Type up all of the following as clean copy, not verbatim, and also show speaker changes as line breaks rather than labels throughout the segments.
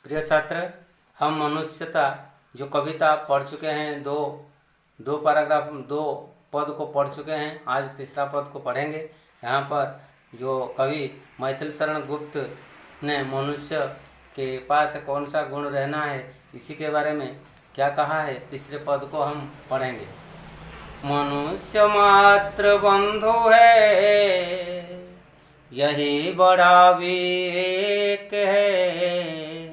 प्रिय छात्र, हम मनुष्यता जो कविता पढ़ चुके हैं, दो पैराग्राफ, दो पद को पढ़ चुके हैं। आज तीसरा पद को पढ़ेंगे। यहाँ पर जो कवि मैथिल शरण गुप्त ने मनुष्य के पास कौन सा गुण रहना है, इसी के बारे में क्या कहा है, तीसरे पद को हम पढ़ेंगे। मनुष्य मात्र बंधु है, यही बड़ा विवेक है।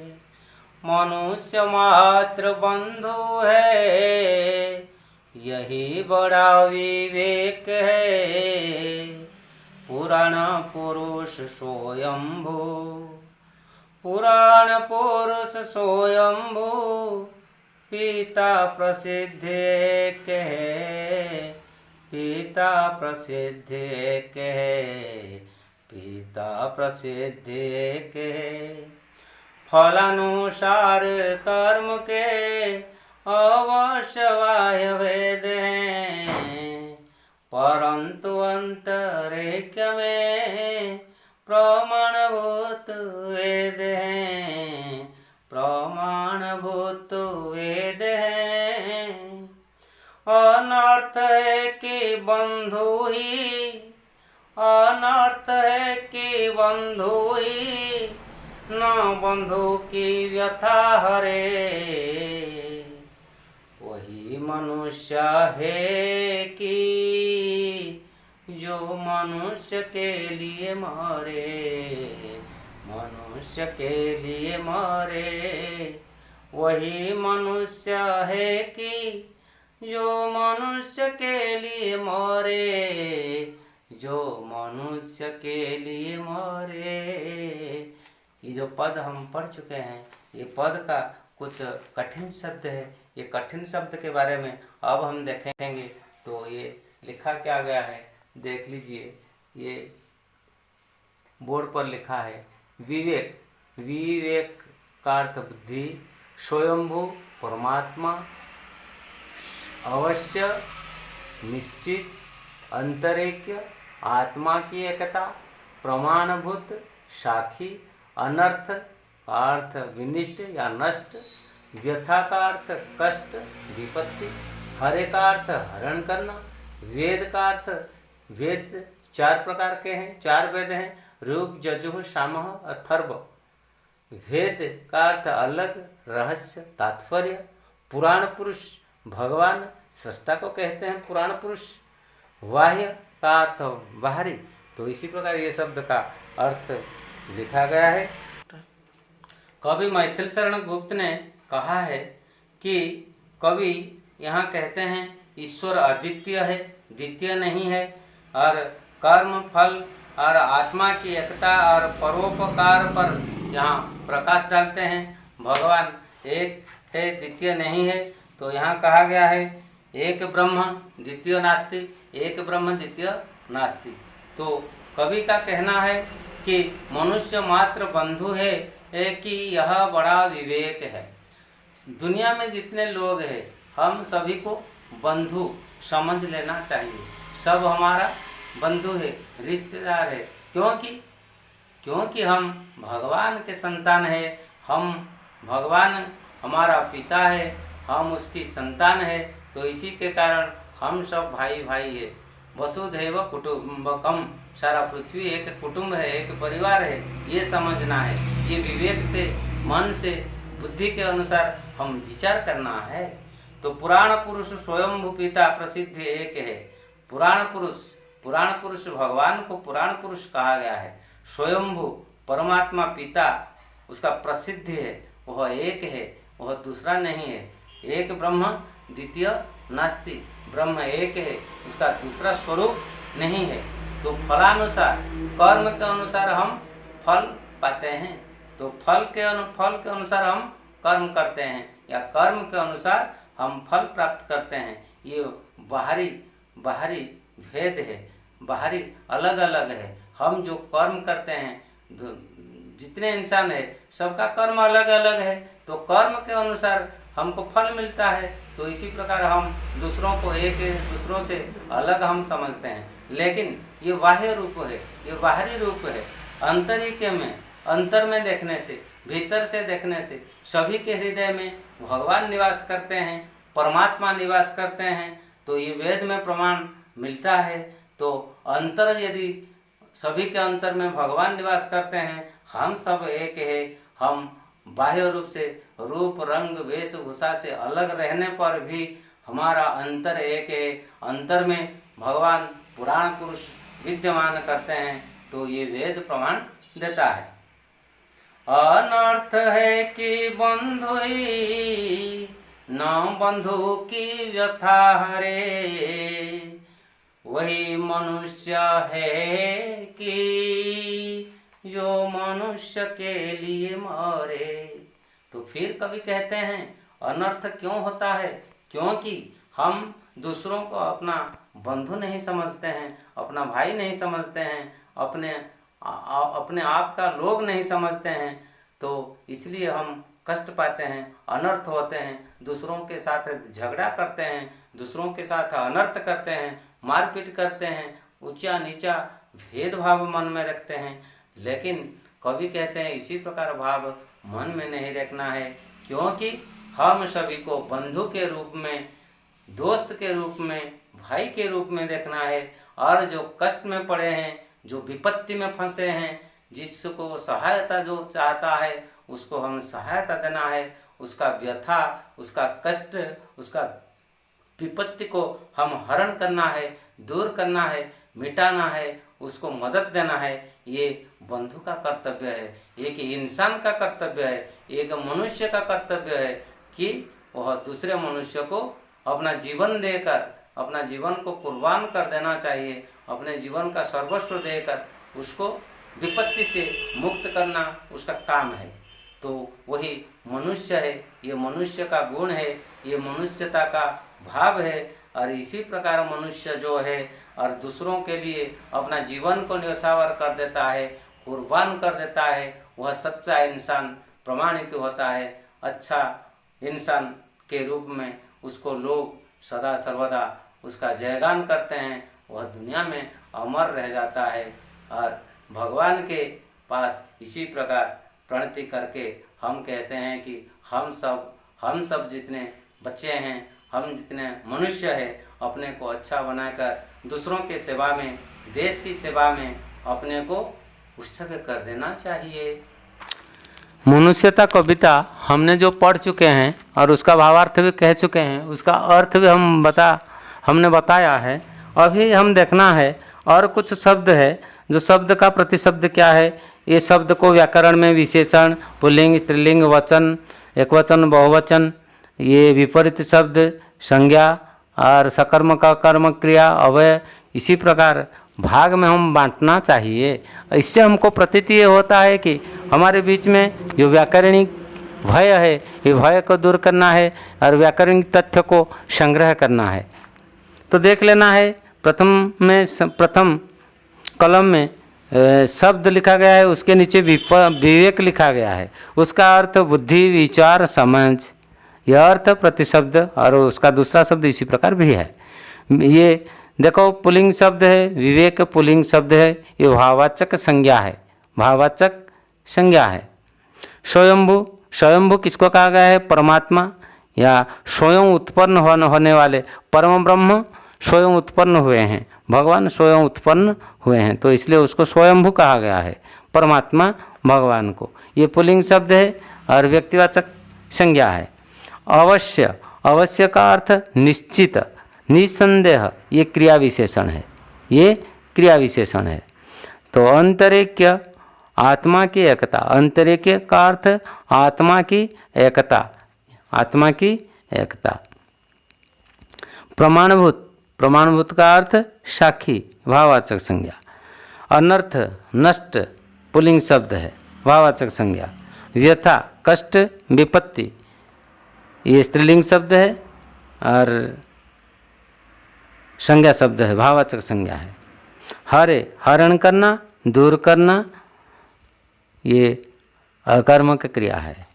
मनुष्य मात्र बंधु है, यही बड़ा विवेक है। पुराण पुरुष स्वयंभू, पुराण पुरुष स्वयंभू, पिता प्रसिद्ध एक है, पिता प्रसिद्ध एक है, पिता प्रसिद्ध एक है। फलानुसार कर्म के अवश्य बाह्य भेद हैं, परंतु अंतरिक्ष में प्रमाणभूत वेद हैं, प्रमाणभूत वेद हैं। अनर्थ है कि बंधु ही, अनर्थ है कि बंधु ही, न बंधु की व्यथा हरे। वही मनुष्य है कि जो मनुष्य के लिए मरे, मनुष्य के लिए मरे। वही मनुष्य है कि जो मनुष्य के लिए मरे, जो मनुष्य के लिए मरे। ये जो पद हम पढ़ चुके हैं, ये पद का कुछ कठिन शब्द है। ये कठिन शब्द के बारे में अब हम देखेंगे। तो ये लिखा क्या गया है, देख लीजिए। ये बोर्ड पर लिखा है विवेक, विवेक का अर्थ बुद्धि, स्वयंभू परमात्मा, अवश्य निश्चित, अंतरिक्ष आत्मा की एकता, प्रमाणभूत साखी, अनर्थ का अर्थ विनिष्ट या नष्ट, व्यथा का अर्थ कष्ट विपत्ति, हरे का अर्थ हरण करना, वेद का अर्थ वेद चार प्रकार के हैं, चार वेद हैं, ऋग यजुः सामः अथर्व। वेद का अर्थ अलग, रहस्य तात्पर्य। पुराण पुरुष भगवान सृष्टा को कहते हैं पुराण पुरुष। बाह्य का अर्थ बाहरी। तो इसी प्रकार ये शब्द का अर्थ लिखा गया है। कवि मैथिल शरण गुप्त ने कहा है कि कवि यहाँ कहते हैं ईश्वर अद्वितीय है, द्वितीय नहीं है, और कर्म फल और आत्मा की एकता और परोपकार पर यहाँ प्रकाश डालते हैं। भगवान एक है, द्वितीय नहीं है। तो यहाँ कहा गया है एक ब्रह्म द्वितीय नास्ति, एक ब्रह्म द्वितीय नास्ति। तो कवि का कहना है कि मनुष्य मात्र बंधु है कि यह बड़ा विवेक है। दुनिया में जितने लोग हैं, हम सभी को बंधु समझ लेना चाहिए। सब हमारा बंधु है, रिश्तेदार है। क्योंकि हम भगवान के संतान है। हम भगवान हमारा पिता है, हम उसकी संतान है। तो इसी के कारण हम सब भाई भाई है। वसुधैव कुटुम्बकम, सारा पृथ्वी एक कुटुंब है, एक परिवार है। ये समझना है। ये विवेक से, मन से, बुद्धि के अनुसार हम विचार करना है। तो पुराण पुरुष स्वयंभू पिता प्रसिद्ध एक है। पुराण पुरुष भगवान को पुराण पुरुष कहा गया है। स्वयंभू परमात्मा पिता उसका प्रसिद्ध है, वह एक है, वह दूसरा नहीं है। एक ब्रह्म द्वितीय नास्ति, ब्रह्म एक है, उसका दूसरा स्वरूप नहीं है। तो फलानुसार, कर्म के अनुसार हम फल पाते हैं। तो फल के अनुसार हम कर्म करते हैं, या कर्म के अनुसार हम फल प्राप्त करते हैं। ये बाहरी भेद है, बाहरी अलग अलग है। हम जो कर्म करते हैं, जितने इंसान है सबका कर्म अलग अलग है। तो कर्म के अनुसार हमको फल मिलता है। तो इसी प्रकार हम दूसरों को दूसरों से अलग हम समझते हैं। लेकिन ये बाह्य रूप है, ये बाहरी रूप है। अंतरिक्य में, अंतर में देखने से, भीतर से देखने से सभी के हृदय में भगवान निवास करते हैं, परमात्मा निवास करते हैं। तो ये वेद में प्रमाण मिलता है। तो अंतर यदि सभी के अंतर में भगवान निवास करते हैं, हम सब एक है। हम बाह्य रूप से, रूप रंग वेशभूषा से अलग रहने पर भी हमारा अंतर एक है। अंतर में भगवान पुराण पुरुष विद्यमान करते हैं। तो ये वेद प्रमाण देता है। अनर्थ है कि बंधु ही न बंधु की व्यथा हरे, वही मनुष्य है कि जो मनुष्य के लिए मरे। तो फिर कवि कहते हैं अनर्थ क्यों होता है? क्योंकि हम दूसरों को अपना बंधु नहीं समझते हैं, अपना भाई नहीं समझते हैं, अपने आप का लोग नहीं समझते हैं। तो इसलिए हम कष्ट पाते हैं, अनर्थ होते हैं, दूसरों के साथ झगड़ा करते हैं, दूसरों के साथ अनर्थ करते हैं, मारपीट करते हैं, ऊंचा नीचा भेदभाव मन में रखते हैं। लेकिन कवि कहते हैं इसी प्रकार भाव मन में नहीं रखना है, क्योंकि हम सभी को बंधु के रूप में, दोस्त के रूप में, भाई के रूप में देखना है। और जो कष्ट में पड़े हैं, जो विपत्ति में फंसे हैं, जिसको सहायता जो चाहता है उसको हम सहायता देना है। उसका व्यथा, उसका कष्ट, उसका विपत्ति को हम हरण करना है, दूर करना है, मिटाना है, उसको मदद देना है। ये बंधु का कर्तव्य है, एक इंसान का कर्तव्य है, एक मनुष्य का कर्तव्य है कि वह दूसरे मनुष्य को अपना जीवन देकर, अपना जीवन को कुर्बान कर देना चाहिए, अपने जीवन का सर्वस्व देकर उसको विपत्ति से मुक्त करना उसका काम है। तो वही मनुष्य है, ये मनुष्य का गुण है, ये मनुष्यता का भाव है। और इसी प्रकार मनुष्य जो है और दूसरों के लिए अपना जीवन को न्यौछावर कर देता है, कुर्बान कर देता है, वह सच्चा इंसान प्रमाणित होता है। अच्छा इंसान के रूप में उसको लोग सदा सर्वदा उसका जयगान करते हैं, वह दुनिया में अमर रह जाता है। और भगवान के पास इसी प्रकार प्रणति करके हम कहते हैं कि हम सब जितने बच्चे हैं, हम जितने मनुष्य हैं, अपने को अच्छा बनाकर दूसरों के सेवा में, देश की सेवा में अपने को उत्सर्ग कर देना चाहिए। मनुष्यता कविता हमने जो पढ़ चुके हैं और उसका भावार्थ भी कह चुके हैं, उसका अर्थ भी हमने बताया है। अभी हम देखना है और कुछ शब्द है, जो शब्द का प्रतिशब्द क्या है, ये शब्द को व्याकरण में विशेषण, पुल्लिंग, स्त्रीलिंग, वचन, एकवचन, बहुवचन, ये विपरीत शब्द, संज्ञा और सकर्म का कर्म क्रिया, अवय, इसी प्रकार भाग में हम बांटना चाहिए। इससे हमको प्रतीति ये होता है कि हमारे बीच में जो व्याकरणिक भय है, ये भय को दूर करना है और व्याकरणिक तथ्य को संग्रह करना है। तो देख लेना है, प्रथम कलम में शब्द लिखा गया है, उसके नीचे विवेक लिखा गया है। उसका अर्थ बुद्धि, विचार, समझ, यह अर्थ प्रतिशब्द, और उसका दूसरा शब्द इसी प्रकार भी है। ये देखो पुल्लिंग शब्द है, विवेक पुल्लिंग शब्द है, ये भाववाचक संज्ञा है, भाववाचक संज्ञा है। स्वयंभू किसको कहा गया है? परमात्मा या स्वयं उत्पन्न होने वाले परम ब्रह्म स्वयं उत्पन्न हुए हैं, भगवान स्वयं उत्पन्न हुए हैं, तो इसलिए उसको स्वयंभू कहा गया है, परमात्मा भगवान को। ये पुल्लिंग शब्द है और व्यक्तिवाचक संज्ञा है। अवश्य का अर्थ निश्चित, निसंदेह, ये क्रिया विशेषण है, ये क्रिया विशेषण है। तो अंतरिक्य, आत्मा की एकता, अंतरिक्य का अर्थ आत्मा की एकता, आत्मा की एकता। प्रमाणभूत का अर्थ साक्षी, भाववाचक संज्ञा। अनर्थ, नष्ट, पुल्लिंग शब्द है, भाववाचक संज्ञा। व्यथा, कष्ट, विपत्ति, ये स्त्रीलिंग शब्द है और संज्ञा शब्द है, भाववाचक संज्ञा है। हरे, हरण करना, दूर करना, ये अकर्मक क्रिया है।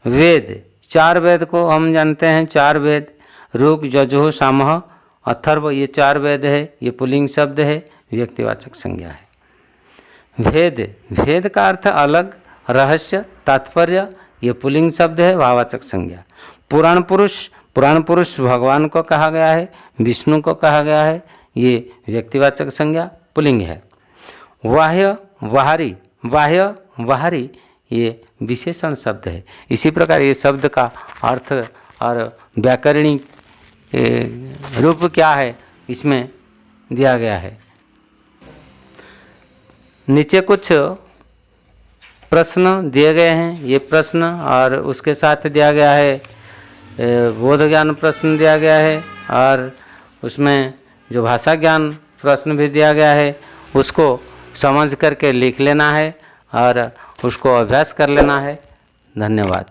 वेद, चार वेद को हम जानते हैं, चार वेद ऋग, यजुः, सामः, अथर्व, ये चार वेद है, ये पुल्लिंग शब्द है, व्यक्तिवाचक संज्ञा है। भेद, भेद का अर्थ अलग, रहस्य, तात्पर्य, ये पुल्लिंग शब्द है, भाववाचक संज्ञा। पुराण पुरुष, पुराण पुरुष भगवान को कहा गया है, विष्णु को कहा गया है, ये व्यक्तिवाचक संज्ञा पुल्लिंग है। बाह्य, बाहरी, बाह्य, बाहरी, ये विशेषण शब्द है। इसी प्रकार ये शब्द का अर्थ और व्याकरणिक रूप क्या है इसमें दिया गया है। नीचे कुछ प्रश्न दिए गए हैं, ये प्रश्न और उसके साथ दिया गया है बोध ज्ञान प्रश्न दिया गया है, और उसमें जो भाषा ज्ञान प्रश्न भी दिया गया है उसको समझ करके लिख लेना है और उसको अभ्यास कर लेना है। धन्यवाद।